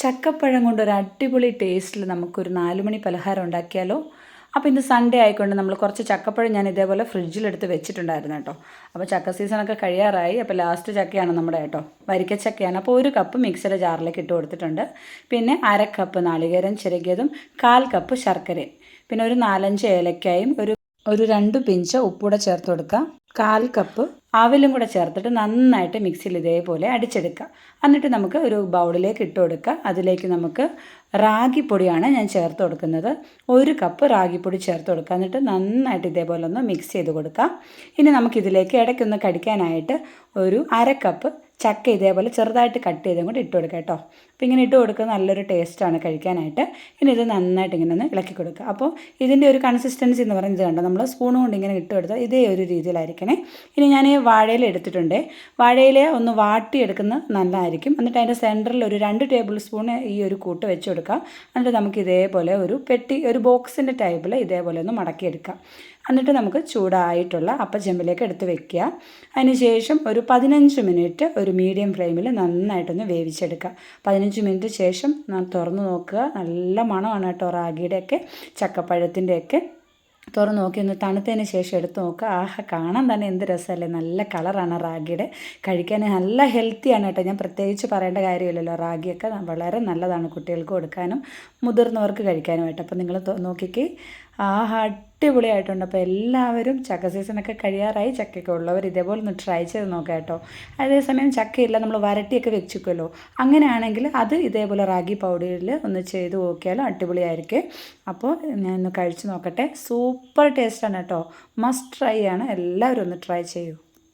ചക്കപ്പഴം കൊണ്ടൊരു അടിപൊളി ടേസ്റ്റിൽ നമുക്കൊരു 4 മണി പലഹാരം ഉണ്ടാക്കിയാലോ? അപ്പോൾ ഇന്ന് സൺഡേ ആയിക്കൊണ്ട് നമ്മൾ കുറച്ച് ചക്കപ്പഴം ഞാൻ ഇതേപോലെ ഫ്രിഡ്ജിലെടുത്ത് വെച്ചിട്ടുണ്ടായിരുന്നു കേട്ടോ. അപ്പോൾ ചക്ക സീസണൊക്കെ കഴിയാറായി. അപ്പോൾ ലാസ്റ്റ് ചക്കയാണ് നമ്മുടെ കേട്ടോ, വരിക്കച്ചക്കയാണ്. അപ്പോൾ 1 കപ്പ് മിക്സിയുടെ ജാറിലേക്ക് ഇട്ട് കൊടുത്തിട്ടുണ്ട്. പിന്നെ 1/2 കപ്പ് നാളികേരം ചിരകിയതും 1/4 കപ്പ് ശർക്കരയും പിന്നെ ഒരു 4-5 ഏലക്കായും ഒരു 2 പിഞ്ച് ഉപ്പൂടെ ചേർത്ത് കൊടുക്കുക. 1/4 കപ്പ് ആവിലും കൂടെ ചേർത്തിട്ട് നന്നായിട്ട് മിക്സിയിൽ ഇതേപോലെ അടിച്ചെടുക്കുക. എന്നിട്ട് നമുക്ക് ഒരു ബൗളിലേക്ക് ഇട്ട് കൊടുക്കുക. അതിലേക്ക് നമുക്ക് റാഗിപ്പൊടിയാണ് ഞാൻ ചേർത്ത് കൊടുക്കുന്നത്. 1 കപ്പ് റാഗിപ്പൊടി ചേർത്ത് കൊടുക്കുക. എന്നിട്ട് നന്നായിട്ട് ഇതേപോലെ ഒന്ന് മിക്സ് ചെയ്ത് കൊടുക്കുക. ഇനി നമുക്കിതിലേക്ക് ഇടയ്ക്കൊന്ന് കടിക്കാനായിട്ട് ഒരു 1/2 കപ്പ് ചക്ക ഇതേപോലെ ചെറുതായിട്ട് കട്ട് ചെയ്തും കൂടി ഇട്ട് കൊടുക്കുക കേട്ടോ. അപ്പോൾ ഇങ്ങനെ ഇട്ട് കൊടുക്കുക, നല്ലൊരു ടേസ്റ്റാണ് കഴിക്കാനായിട്ട്. ഇനി ഇത് നന്നായിട്ട് ഇങ്ങനെ ഒന്ന് ഇളക്കി കൊടുക്കുക. അപ്പോൾ ഇതിൻ്റെ ഒരു കൺസിസ്റ്റൻസി എന്ന് പറയുന്നത് കണ്ടോ, നമ്മൾ സ്പൂൺ കൊണ്ട് ഇങ്ങനെ ഇട്ട് കൊടുത്താൽ ഇതേ ഒരു രീതിയിലായിരിക്കണേ. ഇനി ഞാൻ വാഴയില എടുത്തിട്ടുണ്ട്. വാഴയില ഒന്ന് വാട്ടിയെടുക്കുന്നത് നല്ലതായിരിക്കും. എന്നിട്ട് അതിൻ്റെ സെൻറ്ററിൽ ഒരു 2 ടേബിൾ സ്പൂൺ ഈ ഒരു കൂട്ട് വെച്ച് കൊടുക്കുക. എന്നിട്ട് നമുക്ക് ഇതേപോലെ ഒരു പെട്ടി, ഒരു ബോക്സിൻ്റെ ടൈപ്പിൽ ഇതേപോലെ ഒന്ന് മടക്കിയെടുക്കാം. എന്നിട്ട് നമുക്ക് ചൂടായിട്ടുള്ള അപ്പച്ചെമ്പിലേക്ക് എടുത്ത് വെക്കുക. അതിന് ശേഷം ഒരു 15 മിനിറ്റ് ഒരു മീഡിയം ഫ്ലെയിമിൽ നന്നായിട്ടൊന്ന് വേവിച്ചെടുക്കുക. 15 മിനിറ്റ് ശേഷം തുറന്ന് നോക്കുക. നല്ല മണമാണ് കേട്ടോ, റാഗിയുടെയൊക്കെ ചക്കപ്പഴത്തിൻ്റെയൊക്കെ. തുറന്ന് നോക്കി ഒന്ന് തണുത്തതിന് ശേഷം എടുത്ത് നോക്കുക. കാണാൻ തന്നെ എന്ത് രസമല്ലേ, നല്ല കളറാണ് റാഗിയുടെ. കഴിക്കാൻ നല്ല ഹെൽത്തിയാണ് കേട്ടോ. ഞാൻ പ്രത്യേകിച്ച് പറയേണ്ട കാര്യമില്ലല്ലോ, റാഗിയൊക്കെ വളരെ നല്ലതാണ് കുട്ടികൾക്ക് കൊടുക്കാനും മുതിർന്നവർക്ക് കഴിക്കാനുമായിട്ട്. അപ്പോൾ നിങ്ങൾ നോക്കിക്കേ, അടിപൊളിയായിട്ടുണ്ട്. അപ്പോൾ എല്ലാവരും ചക്ക സീസണൊക്കെ കഴിയാറായി. ചക്കയൊക്കെ ഉള്ളവർ ഇതേപോലെ ഒന്ന് ട്രൈ ചെയ്ത് നോക്കാം കേട്ടോ. അതേസമയം ചക്കയില്ല, നമ്മൾ വരട്ടിയൊക്കെ വെച്ചിക്കുമല്ലോ, അങ്ങനെയാണെങ്കിൽ അത് ഇതേപോലെ റാഗി പൗഡറിൽ ഒന്ന് ചെയ്ത് നോക്കിയാലും അടിപൊളിയായിരിക്കും. അപ്പോൾ ഞാൻ ഒന്ന് കഴിച്ച് നോക്കട്ടെ. സൂപ്പർ ടേസ്റ്റാണ് കേട്ടോ, മസ്റ്റ് ട്രൈ ആണ്. എല്ലാവരും ഒന്ന് ട്രൈ ചെയ്യൂ.